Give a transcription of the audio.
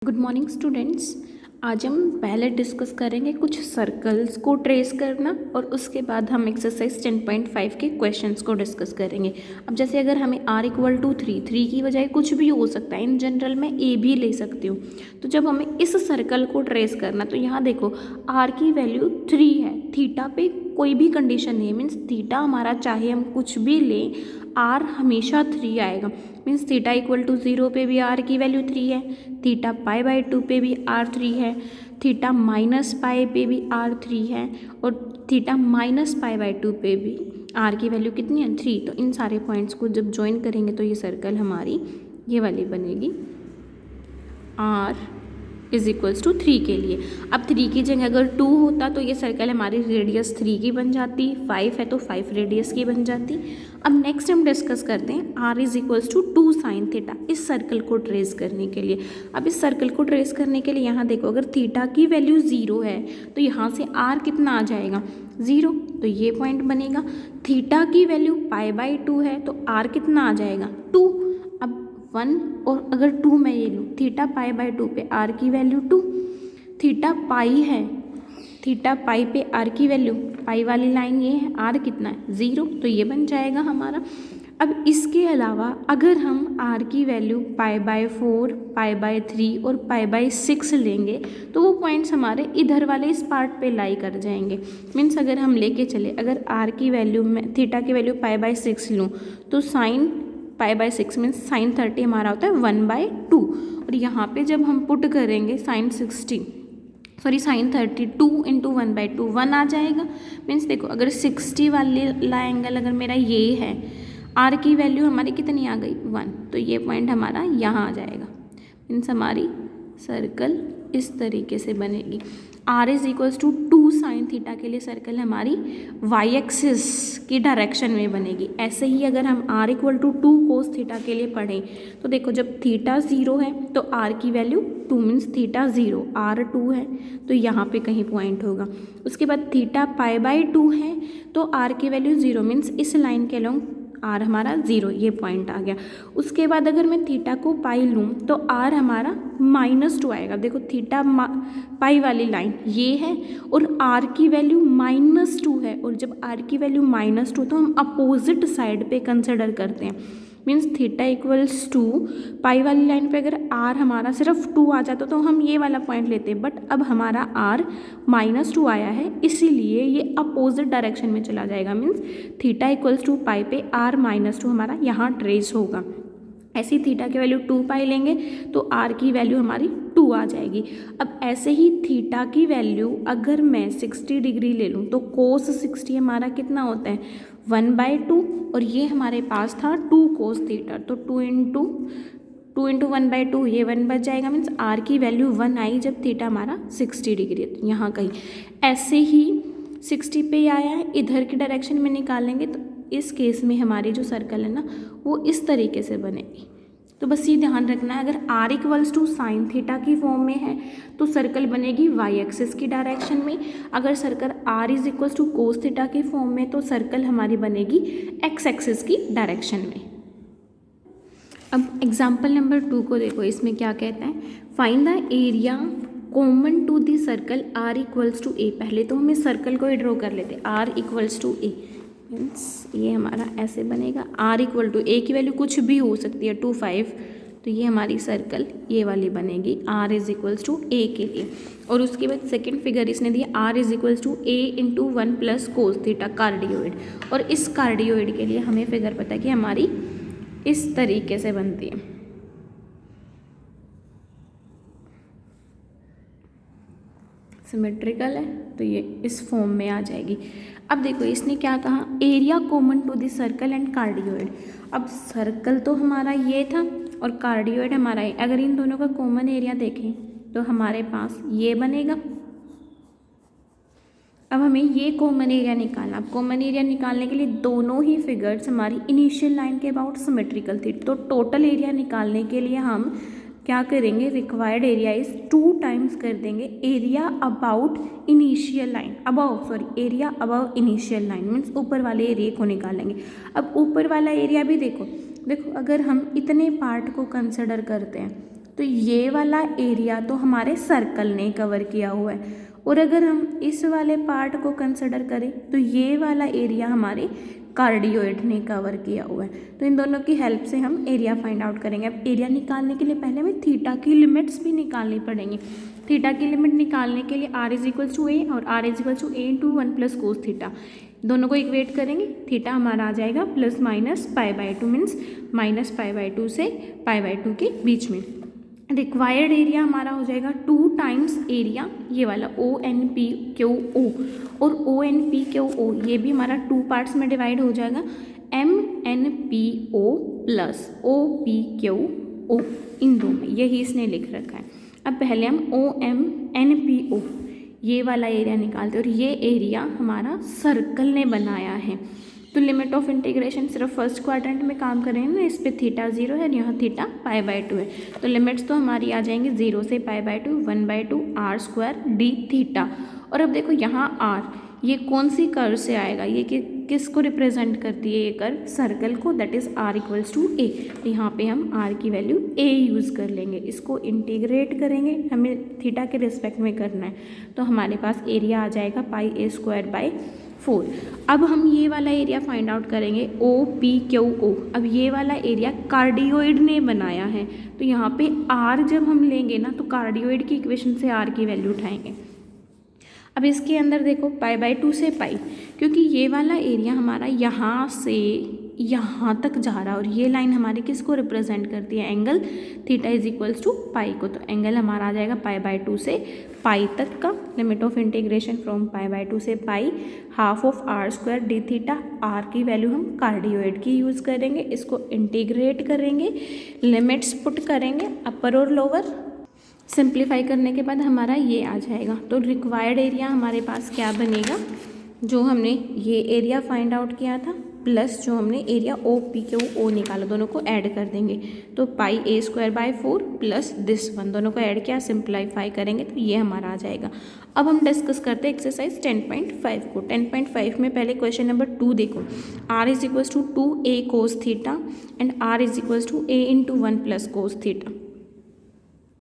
Good morning students. आज हम पहले डिस्कस करेंगे कुछ सर्कल्स को ट्रेस करना और उसके बाद हम एक्सरसाइज 10.5 के क्वेश्चंस को डिस्कस करेंगे। अब जैसे अगर हमें r = 3 की बजाय कुछ भी हो सकता है, इन जनरल मैं a भी ले सकती हूँ। तो जब हमें इस सर्कल को ट्रेस करना, तो यहाँ देखो r की वैल्यू 3 है, थीटा पे कोई भी कंडीशन नहीं है, मीन्स थीटा हमारा चाहे हम कुछ भी लें r हमेशा 3 आएगा। मीन्स थीटा = 0 पे भी r की वैल्यू 3 है, थीटा π/2 पे भी r 3 है, थीटा -π पे भी r 3 है और थीटा -π/2 पे भी r की वैल्यू कितनी है 3। तो इन सारे पॉइंट्स को जब ज्वाइन करेंगे तो ये सर्कल हमारी ये वाली बनेगी r = 3 के लिए। अब 3 की जगह अगर 2 होता तो ये सर्कल हमारी रेडियस 3 की बन जाती, 5 है तो 5 रेडियस की बन जाती। अब नेक्स्ट हम डिस्कस करते हैं r = 2 sin थीटा, इस सर्कल को ट्रेस करने के लिए। अब इस सर्कल को ट्रेस करने के लिए यहाँ देखो, अगर थीटा की वैल्यू 0 है तो यहाँ से r कितना आ जाएगा 0, तो ये पॉइंट बनेगा। थीटा की वैल्यू π/2 है तो r कितना आ जाएगा 2। अब 1 और अगर 2 मैं ये लूँ, थीटा π/2 पे r की वैल्यू 2, थीटा पाई है, थीटा पाई पे r की वैल्यू, पाई वाली लाइन ये है, r कितना है 0, तो ये बन जाएगा हमारा। अब इसके अलावा अगर हम r की वैल्यू π/4, π/3 और π/6 लेंगे तो वो पॉइंट्स हमारे इधर वाले इस पार्ट पे लाई कर जाएंगे। मीन्स अगर हम लेके चले, अगर r की वैल्यू में थीटा की वैल्यू π/6 लूँ तो साइन π/6 मीन्स साइन 30 हमारा होता है 1/2, और यहाँ पे जब हम पुट करेंगे साइन 32 इंटू 1/2 1 आ जाएगा। मीन्स देखो अगर 60 वाला एंगल अगर मेरा ये है, r की वैल्यू हमारी कितनी आ गई 1, तो ये पॉइंट हमारा यहाँ आ जाएगा। मीन्स हमारी सर्कल इस तरीके से बनेगी। r = 2 sin थीटा के लिए सर्कल हमारी y एक्सिस की डायरेक्शन में बनेगी। ऐसे ही अगर हम r = 2 cos थीटा के लिए पढ़ें तो देखो जब थीटा 0 है तो r की वैल्यू 2, मीन्स थीटा 0 r 2 है तो यहाँ पे कहीं पॉइंट होगा। उसके बाद थीटा π/2 है तो r की वैल्यू 0, मीन्स इस लाइन के अलोंग r हमारा 0, ये पॉइंट आ गया। उसके बाद अगर मैं थीटा को पाई लूँ तो r हमारा -2 आएगा। देखो थीटा पाई वाली लाइन ये है और r की वैल्यू -2 है, और जब r की वैल्यू -2 तो हम अपोजिट साइड पे कंसिडर करते हैं। मीन्स थीटा = पाई वाली लाइन पे अगर r हमारा सिर्फ 2 आ जाता तो हम ये वाला पॉइंट लेते, बट अब हमारा r -2 आया है इसीलिए ये अपोजिट डायरेक्शन में चला जाएगा। मीन्स थीटा = पाई पे r -2 हमारा यहाँ ट्रेस होगा। ऐसे ही थीटा की वैल्यू 2 पाई लेंगे तो r की वैल्यू हमारी 2 आ जाएगी। अब ऐसे ही थीटा की वैल्यू अगर मैं 60 डिग्री ले लूँ तो cos 60 हमारा कितना होता है 1/2, और ये हमारे पास था 2 cos थीटा, तो 2 इंटू 1/2 ये 1 बच जाएगा। मीन्स r की वैल्यू 1 आई जब थीटा हमारा 60 डिग्री है, तो यहाँ कहीं ऐसे ही 60 पे आया है, इधर की डायरेक्शन में निकालेंगे तो इस केस में हमारी जो सर्कल है ना वो इस तरीके से बनेगी। तो बस ये ध्यान रखना है, अगर r = साइन थीटा की फॉर्म में है तो सर्कल बनेगी y एक्सिस की डायरेक्शन में। अगर सर्कल r = कोस थीटा की फॉर्म में तो सर्कल हमारी बनेगी x एक्सिस की डायरेक्शन में। अब एग्जाम्पल नंबर 2 को देखो, इसमें क्या कहता है, find the area common to the circle r = a। पहले तो हमें सर्कल को ही ड्रॉ कर लेते, r = a, मीन्स ये हमारा ऐसे बनेगा। r = a की वैल्यू कुछ भी हो सकती है 2, 5, तो ये हमारी सर्कल ये वाली बनेगी r = a के लिए। और उसके बाद सेकंड फिगर इसने दिया r = a × 1 + cos theta cardioid, और इस कार्डियोइड के लिए हमें फिगर पता है कि हमारी इस तरीके से बनती है। सिमेट्रिकल है तो ये इस फॉर्म में आ जाएगी। अब देखो इसने क्या कहा, area common to the circle and cardioid. अब सर्कल तो हमारा ये था और कार्डियोइड हमारा है, अगर इन दोनों का कॉमन एरिया देखें तो हमारे पास ये बनेगा। अब हमें ये कॉमन एरिया निकालना। अब कॉमन एरिया निकालने के लिए दोनों ही फिगर्स हमारी इनिशियल लाइन के अबाउट सिमेट्रिकल थी, तो टोटल एरिया निकालने के लिए हम क्या करेंगे, रिक्वायर्ड एरिया इज 2 टाइम्स कर देंगे area about initial line, area about initial line, means ऊपर वाले एरिया को निकालेंगे। अब ऊपर वाला एरिया भी देखो अगर हम इतने पार्ट को कंसिडर करते हैं तो ये वाला एरिया तो हमारे सर्कल ने कवर किया हुआ है, और अगर हम इस वाले पार्ट को कंसिडर करें तो ये वाला एरिया हमारे कार्डियोइड ने कवर किया हुआ है। तो इन दोनों की हेल्प से हम एरिया फाइंड आउट करेंगे। अब एरिया निकालने के लिए पहले हमें थीटा की लिमिट्स भी निकालनी पड़ेंगी। थीटा की लिमिट निकालने के लिए r इज टू ए और r is two A into 1 plus cos theta, दोनों को इक्वेट करेंगे। थीटा हमारा आ जाएगा प्लस माइनस पाई/2 मीन्स माइनस पाई/2 से पाई/2 के बीच में। रिक्वायर्ड एरिया हमारा हो जाएगा 2 टाइम्स एरिया ये वाला ONPQO, और ONPQO ये भी हमारा 2 पार्ट्स में डिवाइड हो जाएगा, MNPO प्लस OPQO, इन दो में, यही इसने लिख रखा है। अब पहले हम OMNPO ये वाला एरिया निकालते हैं, और ये एरिया हमारा सर्कल ने बनाया है। तो लिमिट ऑफ इंटीग्रेशन सिर्फ फर्स्ट क्वाड्रेंट में काम करेंगे ना, इस पे थीटा 0 है और यहाँ थीटा पाई/2 है, तो लिमिट्स तो हमारी आ जाएंगी 0 से पाई/2 1/2 r² d थीटा। और अब देखो यहाँ r ये कौन सी कर्व से आएगा, ये किसको रिप्रेजेंट करती है, ये कर्व सर्कल को, that is r equals to a। तो यहाँ पे हम r की वैल्यू a यूज़ कर लेंगे, इसको इंटीग्रेट करेंगे, हमें थीटा के रिस्पेक्ट में करना है। तो हमारे पास एरिया आ जाएगा πa²/4। अब हम ये वाला एरिया फाइंड आउट करेंगे OPQO। अब ये वाला एरिया कार्डियोइड ने बनाया है, तो यहाँ पे r जब हम लेंगे ना तो कार्डियोइड की इक्वेशन से r की वैल्यू उठाएंगे। अब इसके अंदर देखो पाई/2 से पाई, क्योंकि ये वाला एरिया हमारा यहाँ से यहाँ तक जा रहा है, और ये लाइन हमारी किसको रिप्रेजेंट करती है, angle theta is equals to pi को। तो एंगल हमारा आ जाएगा पाई/2 से पाई तक का। Limit of integration from pi से पाई, half of r² d theta. r की वैल्यू हम कार्डियोइड की यूज़ करेंगे, इसको इंटीग्रेट करेंगे, लिमिट्स पुट करेंगे अपर और लोअर, सिंप्लीफाई करने के बाद हमारा ये आ जाएगा। तो रिक्वायर्ड एरिया हमारे पास क्या बनेगा, जो हमने ये एरिया फाइंड आउट किया था प्लस जो हमने एरिया OPQO निकाला, दोनों को ऐड कर देंगे। तो πa²/4 प्लस दिस वन, दोनों को ऐड किया, सिंप्लीफाई करेंगे तो ये हमारा आ जाएगा। अब हम डिस्कस करते हैं एक्सरसाइज 10.5 को। 10.5 में पहले क्वेश्चन नंबर 2 देखो, r is equals to 2a cos theta and r is equals to a into 1 plus cos theta.